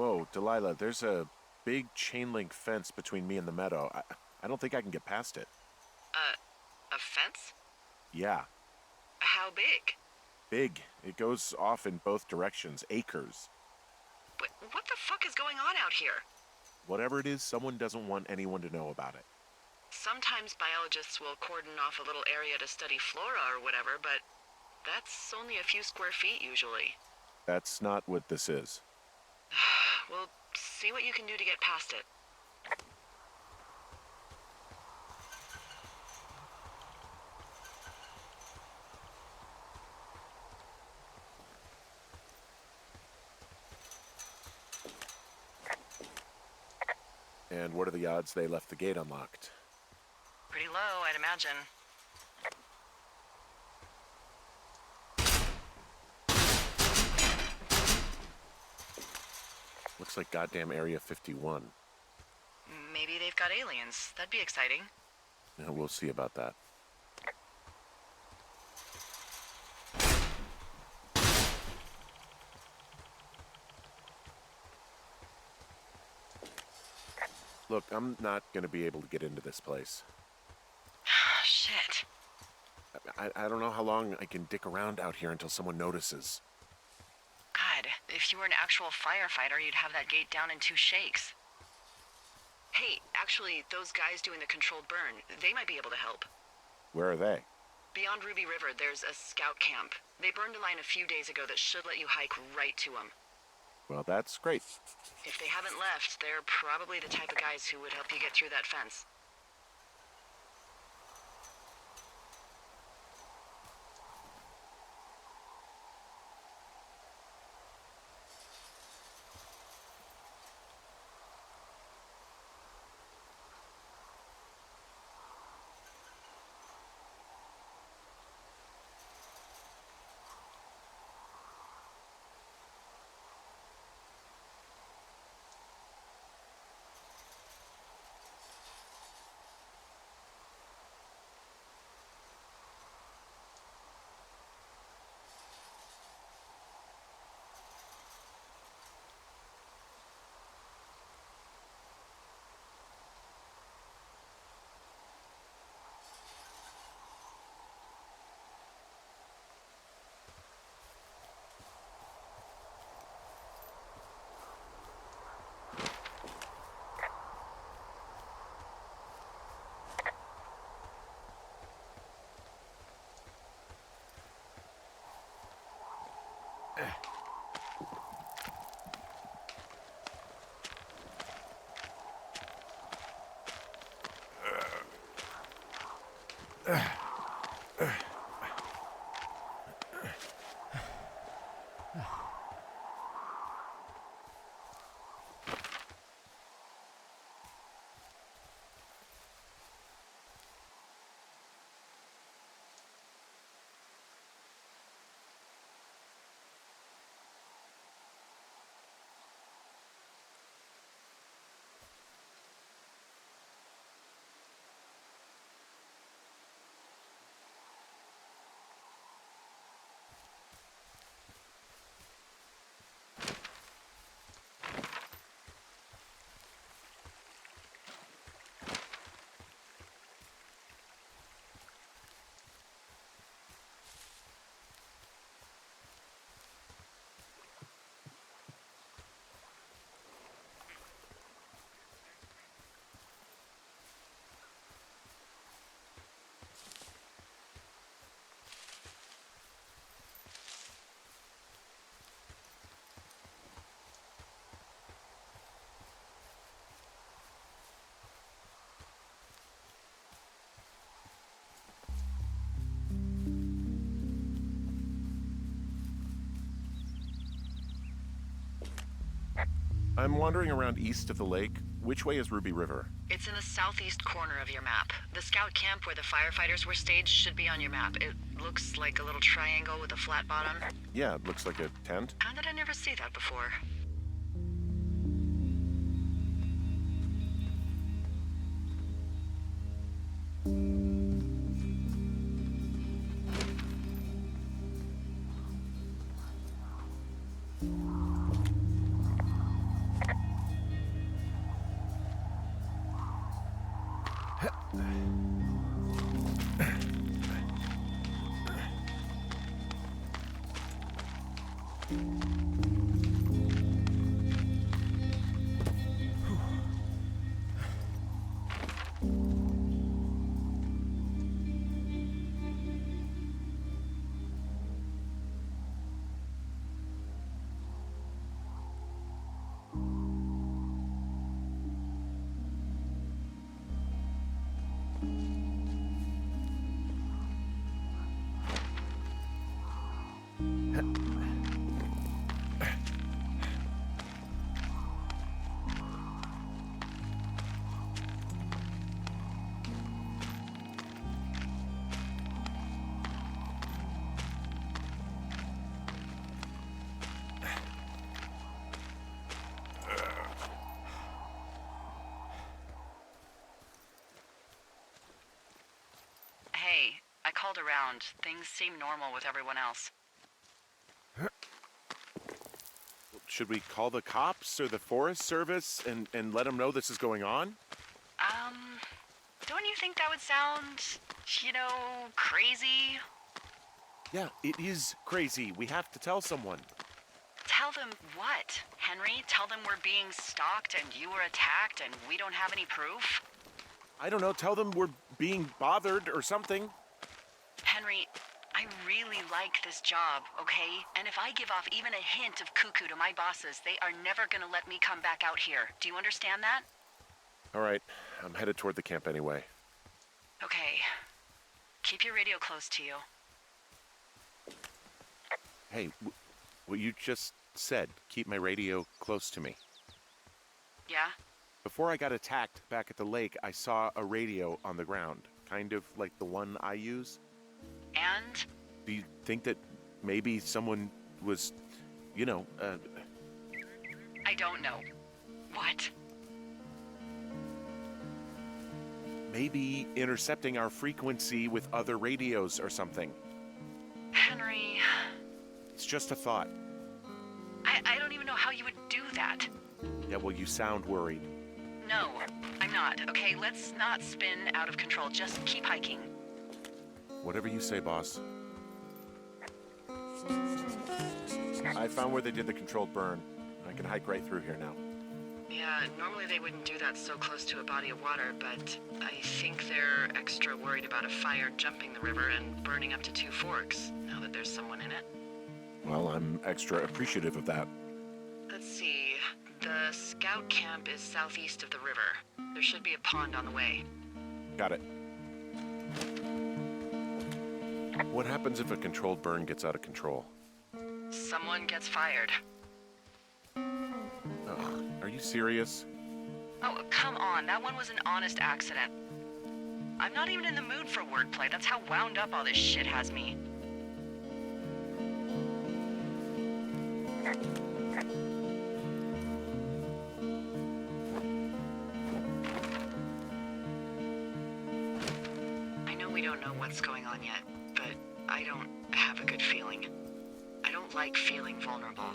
Whoa, Delilah, there's a big chain link fence between me and the meadow. I don't think I can get past it. A fence? Yeah, How big? big. It goes off in both directions, acres. But what the fuck is going on out here? Whatever it is, someone doesn't want anyone to know about it. Sometimes biologists will cordon off a little area to study flora or whatever, but that's only a few square feet usually. That's not what this is. Well, see what you can do to get past it. And what are the odds they left the gate unlocked? Pretty low, I'd imagine. Looks like goddamn Area 51. Maybe they've got aliens. That'd be exciting. Yeah, we'll see about that. Look, I'm not gonna be able to get into this place. Shit. I don't know how long I can dick around out here until someone notices. God, if you were an actual firefighter, you'd have that gate down in 2 shakes. Hey, actually, those guys doing the controlled burn, they might be able to help. Where are they? Beyond Ruby River, there's a scout camp. They burned a line a few days ago that should let you hike right to them. Well, that's great. If they haven't left, they're probably the type of guys who would help you get through that fence. I'm wandering around east of the lake. Which way is Ruby River? It's in the southeast corner of your map. The scout camp where the firefighters were staged should be on your map. It looks like a little triangle with a flat bottom. Yeah, it looks like a tent. How did I never see that before? Hey, I called around. Things seem normal with everyone else. Should we call the cops or the Forest Service and let them know this is going on? Don't you think that would sound, crazy? Yeah, it is crazy. We have to tell someone. Tell them what, Henry? Tell them we're being stalked and you were attacked and we don't have any proof? I don't know, tell them we're being bothered or something. Henry, I really like this job, okay? And if I give off even a hint of cuckoo to my bosses, they are never gonna let me come back out here. Do you understand that? All right, I'm headed toward the camp anyway. Okay. Keep your radio close to you. Hey, what you just said, keep my radio close to me. Yeah? Before I got attacked back at the lake, I saw a radio on the ground, kind of like the one I use. And? Do you think that maybe someone was, I don't know. What? maybe intercepting our frequency with other radios or something? Henry... It's just a thought. I don't even know how you would do that. Yeah, well, you sound worried. No, I'm not, okay? Let's not spin out of control. Just keep hiking. Whatever you say, boss. I found where they did the controlled burn. I can hike right through here now. Yeah, normally they wouldn't do that so close to a body of water, but I think they're extra worried about a fire jumping the river and burning up to 2 forks, now that there's someone in it. Well, I'm extra appreciative of that. Let's see. The scout camp is southeast of the river. There should be a pond on the way. Got it. What happens if a controlled burn gets out of control? Someone gets fired. Ugh, are you serious? Oh, come on. That one was an honest accident. I'm not even in the mood for wordplay. That's how wound up all this shit has me. I know we don't know what's going on yet, but I don't have a good feeling. I don't like feeling vulnerable.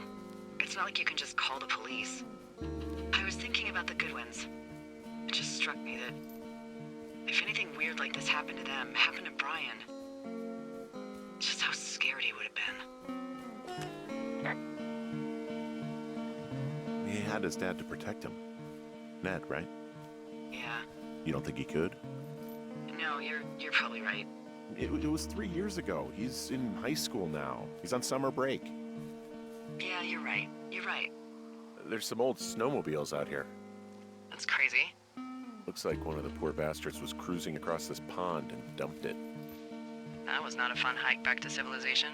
It's not like you can just call the police. I was thinking about the Goodwins. It just struck me that if anything weird like this happened to them, happened to Brian, just how scared he would have been. He had his dad to protect him. Ned, right? Yeah. You don't think he could? No, you're probably right. It was 3 years ago. He's in high school now. He's on summer break. Yeah, you're right. You're right. There's some old snowmobiles out here. That's crazy. Looks like one of the poor bastards was cruising across this pond and dumped it. That was not a fun hike back to civilization.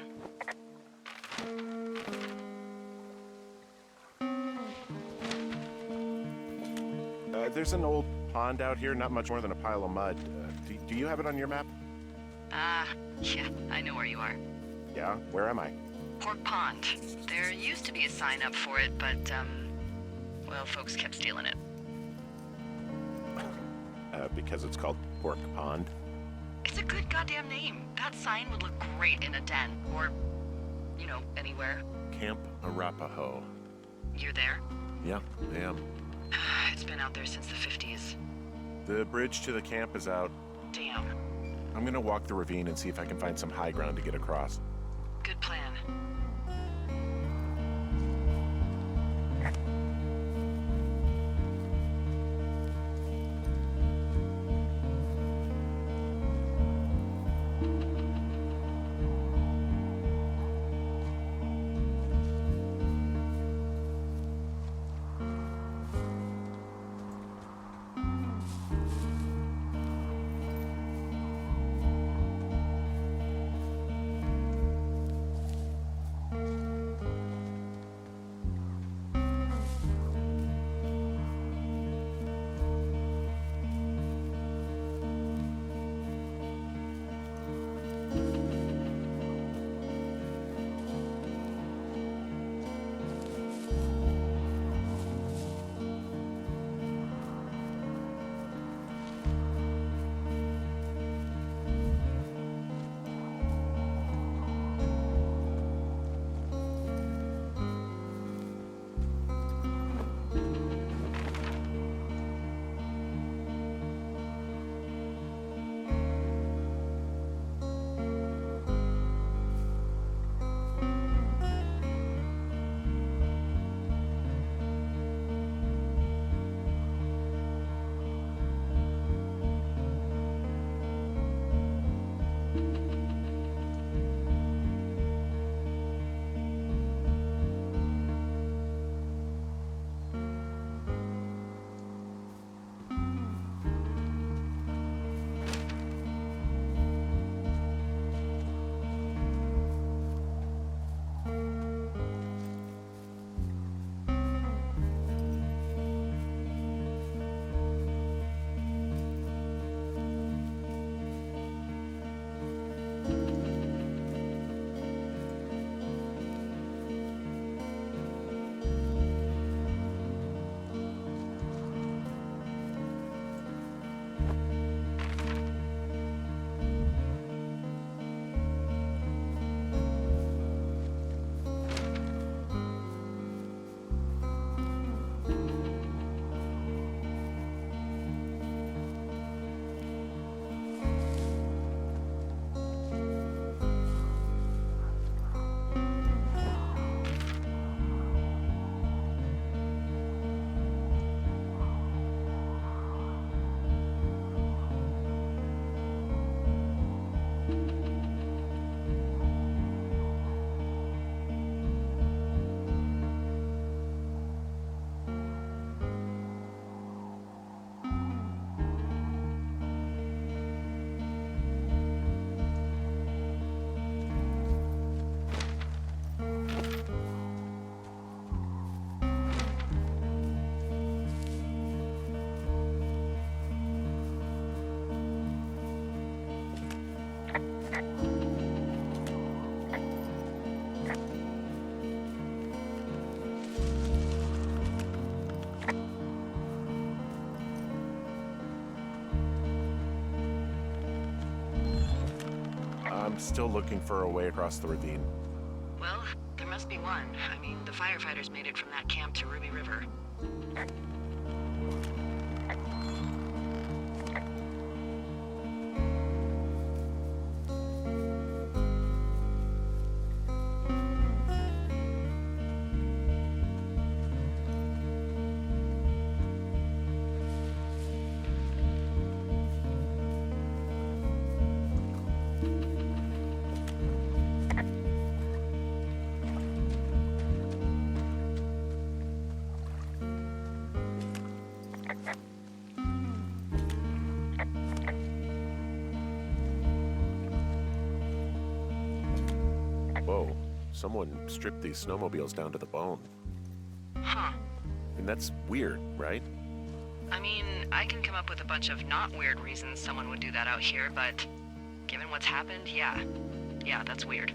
There's an old pond out here, not much more than a pile of mud. Do you have it on your map? Yeah, I know where you are. Yeah, where am I? Pork Pond. There used to be a sign up for it, but, well, folks kept stealing it. Because it's called Pork Pond. It's a good goddamn name. That sign would look great in a den, or, anywhere. Camp Arapaho. You're there? Yeah, I am. It's been out there since the 50s. The bridge to the camp is out. Damn. I'm gonna walk the ravine and see if I can find some high ground to get across. Good plan. I'm still looking for a way across the ravine. Well, there must be one. I mean, the firefighters made it from that camp to Ruby River. Whoa, someone stripped these snowmobiles down to the bone. Huh. And that's weird, right? I mean, I can come up with a bunch of not weird reasons someone would do that out here, but given what's happened, yeah. Yeah, that's weird.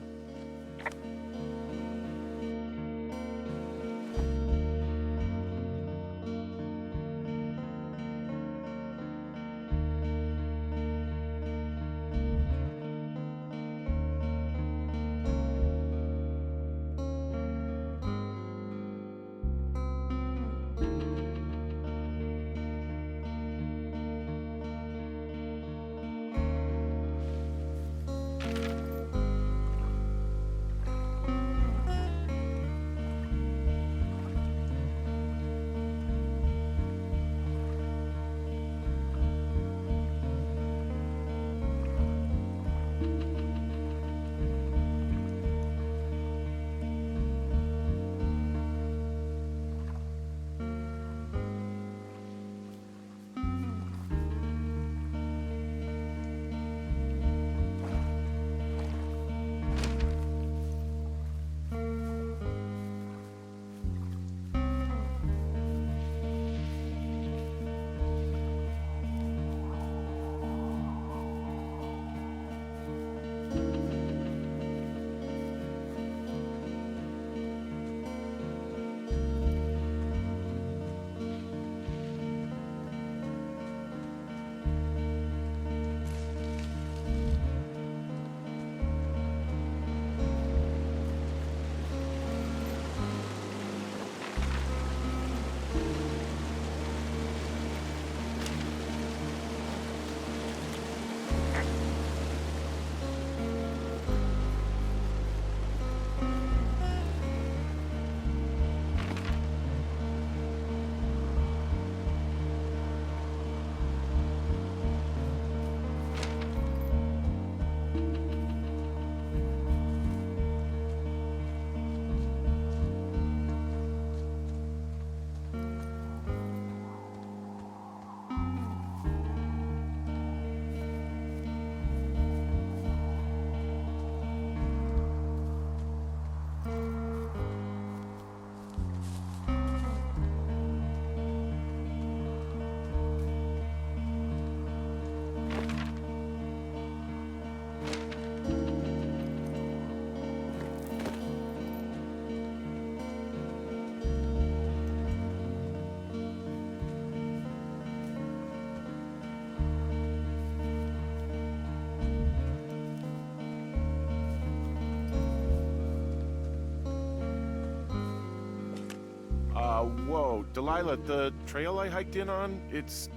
Whoa, Delilah, the trail I hiked in on, it's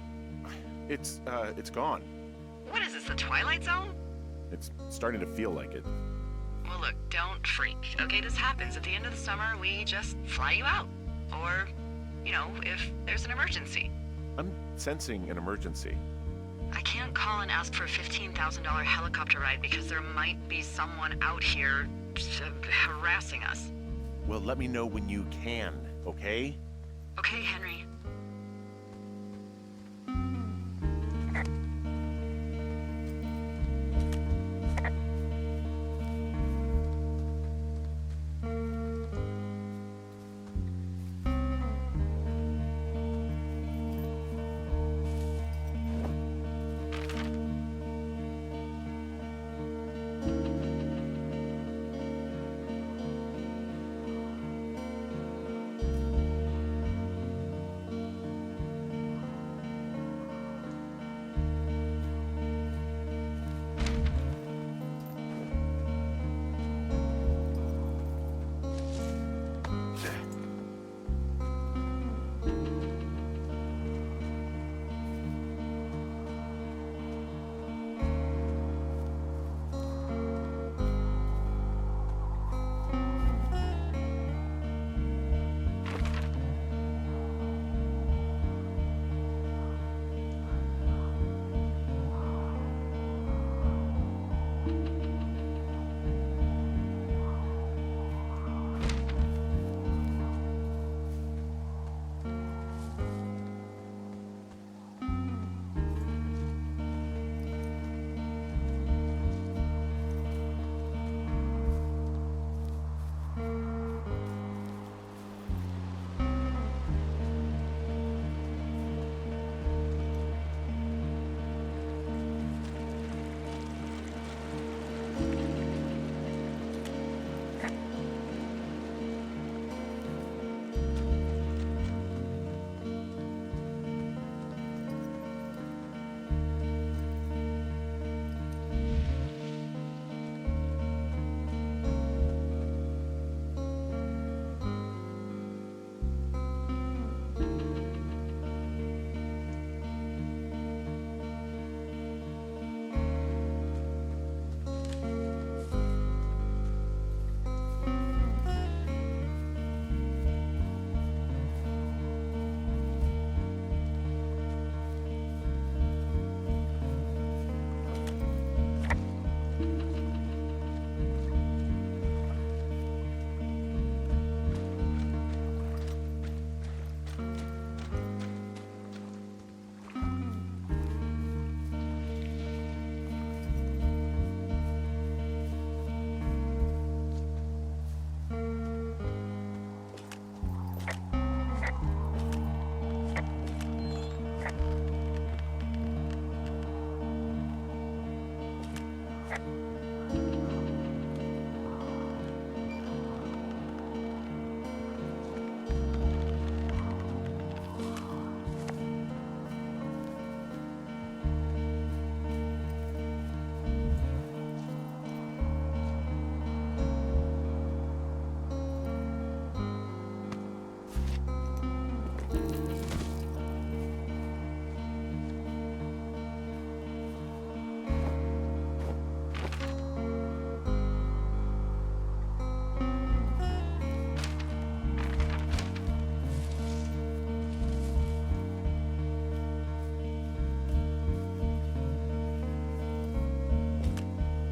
gone. What is this, the Twilight Zone? It's starting to feel like it. Well, look, don't freak. Okay, this happens. At the end of the summer, we just fly you out. Or, if there's an emergency. I'm sensing an emergency. I can't call and ask for a $15,000 helicopter ride because there might be someone out here harassing us. Well, let me know when you can, okay? Okay, Henry.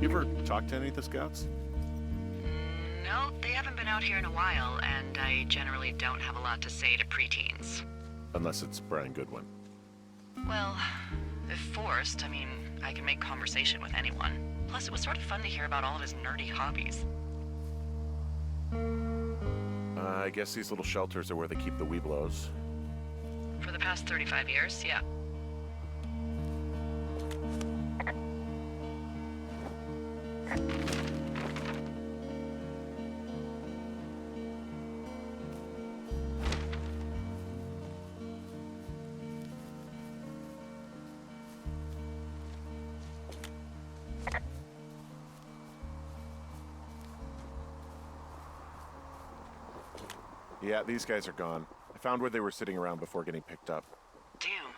You ever talk to any of the scouts? No, they haven't been out here in a while, and I generally don't have a lot to say to preteens. Unless it's Brian Goodwin. Well, if forced, I mean, I can make conversation with anyone. Plus, it was sort of fun to hear about all of his nerdy hobbies. I guess these little shelters are where they keep the Weeblos. For the past 35 years, yeah. Yeah, these guys are gone. I found where they were sitting around before getting picked up. Damn.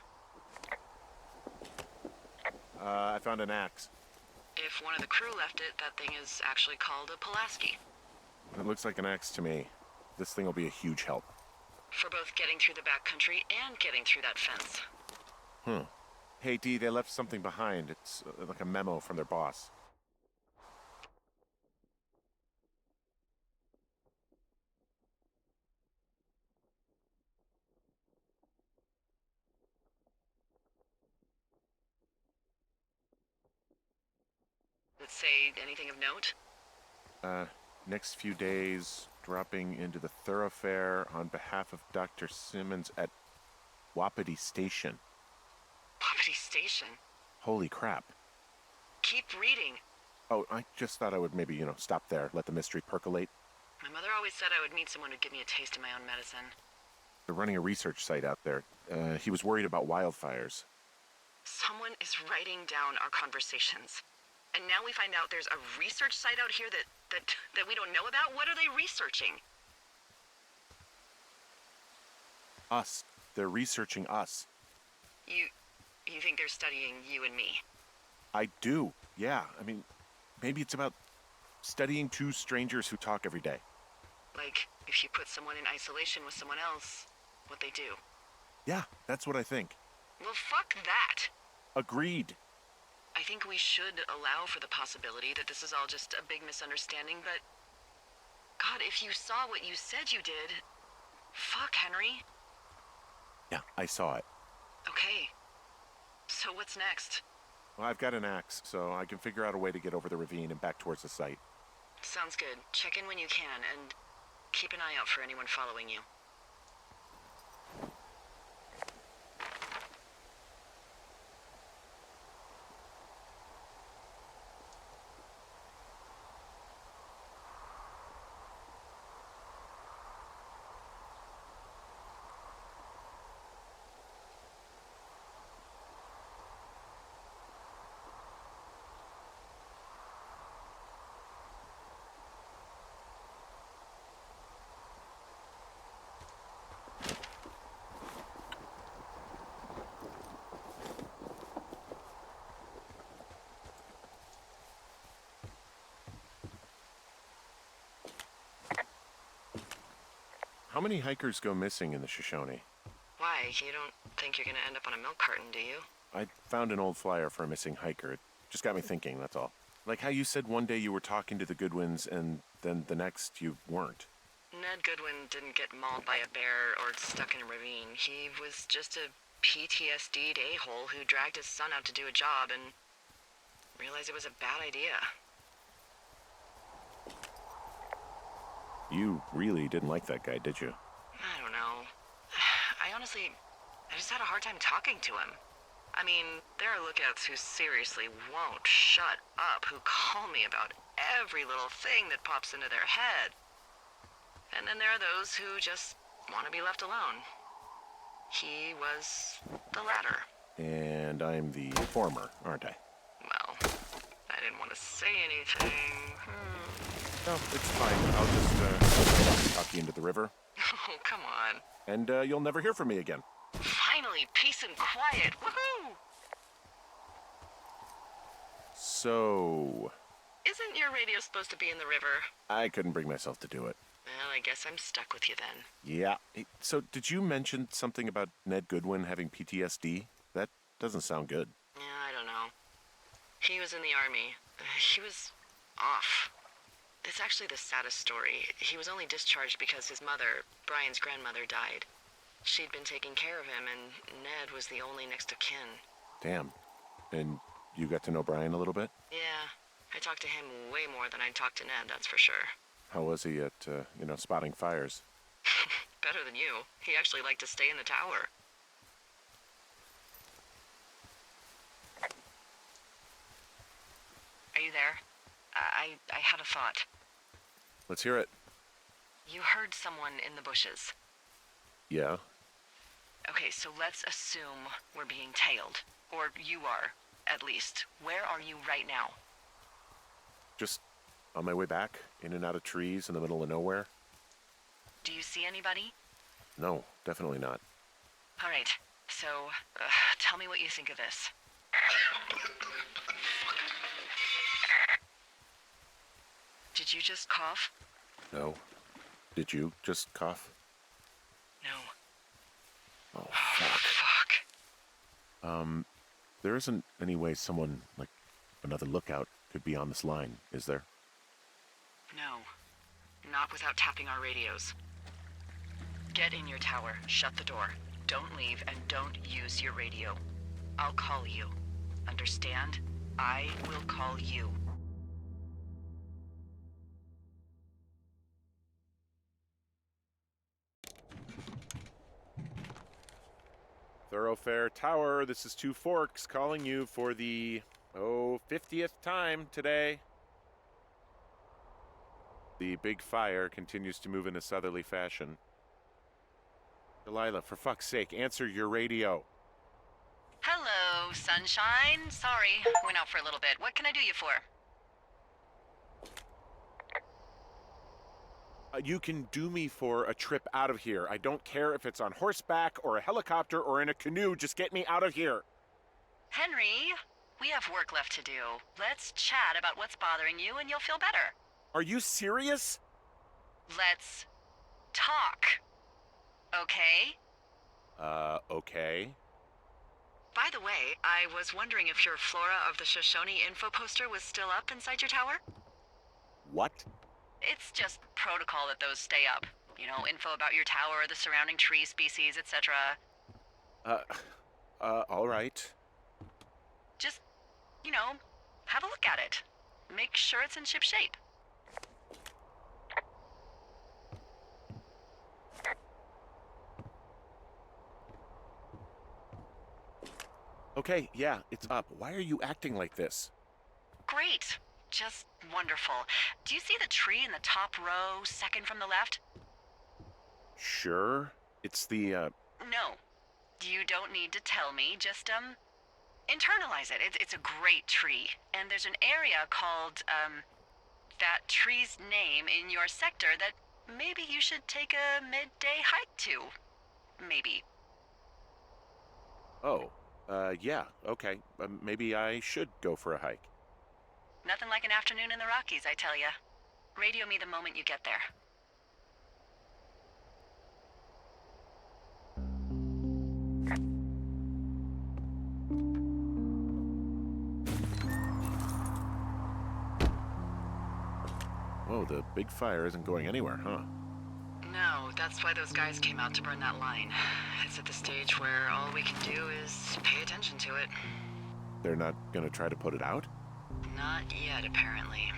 I found an axe. If one of the crew left it, that thing is actually called a Pulaski. It looks like an axe to me. This thing will be a huge help. For both getting through the backcountry and getting through that fence. Hey, Dee, they left something behind. It's like a memo from their boss. Does it say anything of note? Next few days, dropping into the thoroughfare on behalf of Dr. Simmons at Wapiti Station. Wapiti Station? Holy crap. Keep reading. Oh, I just thought I would maybe, stop there, let the mystery percolate. My mother always said I would meet someone who'd give me a taste of my own medicine. They're running a research site out there. He was worried about wildfires. Someone is writing down our conversations. And now we find out there's a research site out here that we don't know about? What are they researching? Us. They're researching us. You think they're studying you and me? I do, yeah. I mean, maybe it's about studying two strangers who talk every day. Like, if you put someone in isolation with someone else, what they do. Yeah, that's what I think. Well, fuck that. Agreed. I think we should allow for the possibility that this is all just a big misunderstanding, but... God, if you saw what you said you did... Fuck, Henry. Yeah, I saw it. Okay. So what's next? Well, I've got an axe, so I can figure out a way to get over the ravine and back towards the site. Sounds good. Check in when you can, and keep an eye out for anyone following you. How many hikers go missing in the Shoshone? Why? You don't think you're gonna end up on a milk carton, do you? I found an old flyer for a missing hiker. It just got me thinking, that's all. Like how you said one day you were talking to the Goodwins and then the next you weren't. Ned Goodwin didn't get mauled by a bear or stuck in a ravine. He was just a PTSD'd a-hole who dragged his son out to do a job and realized it was a bad idea. You really didn't like that guy, did you? I don't know. I just had a hard time talking to him. I mean, there are lookouts who seriously won't shut up, who call me about every little thing that pops into their head. And then there are those who just want to be left alone. He was the latter. And I'm the former, aren't I? Well, I didn't want to say anything. No, it's fine. I'll just talk you into the river. Oh, come on. And you'll never hear from me again. Finally, peace and quiet. Woohoo! So... Isn't your radio supposed to be in the river? I couldn't bring myself to do it. Well, I guess I'm stuck with you then. Yeah. Hey, so did you mention something about Ned Goodwin having PTSD? That doesn't sound good. Yeah, I don't know. He was in the army. He was off. It's actually the saddest story. He was only discharged because his mother, Brian's grandmother, died. She'd been taking care of him, and Ned was the only next of kin. Damn. And you got to know Brian a little bit? Yeah, I talked to him way more than I'd talked to Ned, that's for sure. How was he at, spotting fires? Better than you. He actually liked to stay in the tower. Are you there? I had a thought. Let's hear it. You heard someone in the bushes. Yeah? Okay, so let's assume we're being tailed. Or you are, at least. Where are you right now? Just on my way back, in and out of trees in the middle of nowhere? Do you see anybody? No, definitely not. All right, so tell me what you think of this. Did you just cough? No. Did you just cough? No. Oh, fuck. Fuck. There isn't any way someone, like another lookout, could be on this line, is there? No. Not without tapping our radios. Get in your tower, shut the door. Don't leave, and don't use your radio. I'll call you. Understand? I will call you. Thoroughfare Tower, this is Two Forks calling you for the, 50th time today. The big fire continues to move in a southerly fashion. Delilah, for fuck's sake, answer your radio. Hello, sunshine. Sorry, went out for a little bit. What can I do you for? You can do me for a trip out of here. I don't care if it's on horseback or a helicopter or in a canoe. Just get me out of here. Henry, we have work left to do. Let's chat about what's bothering you and you'll feel better. Are you serious? Let's talk. Okay? Okay. By the way, I was wondering if your Flora of the Shoshone info poster was still up inside your tower? What? It's just protocol that those stay up. You know, info about your tower, the surrounding tree species, etc. All right. Just, have a look at it. Make sure it's in ship shape. Okay, yeah, it's up. Why are you acting like this? Great. Just wonderful. Do you see the tree in the top row, second from the left? Sure. It's the, No. You don't need to tell me. Just, internalize it. It's a great tree. And there's an area called, that tree's name in your sector that maybe you should take a midday hike to. Maybe. Oh, yeah, okay. Maybe I should go for a hike. Nothing like an afternoon in the Rockies, I tell ya. Radio me the moment you get there. Whoa, the big fire isn't going anywhere, huh? No, that's why those guys came out to burn that line. It's at the stage where all we can do is pay attention to it. They're not gonna try to put it out? Not yet, apparently.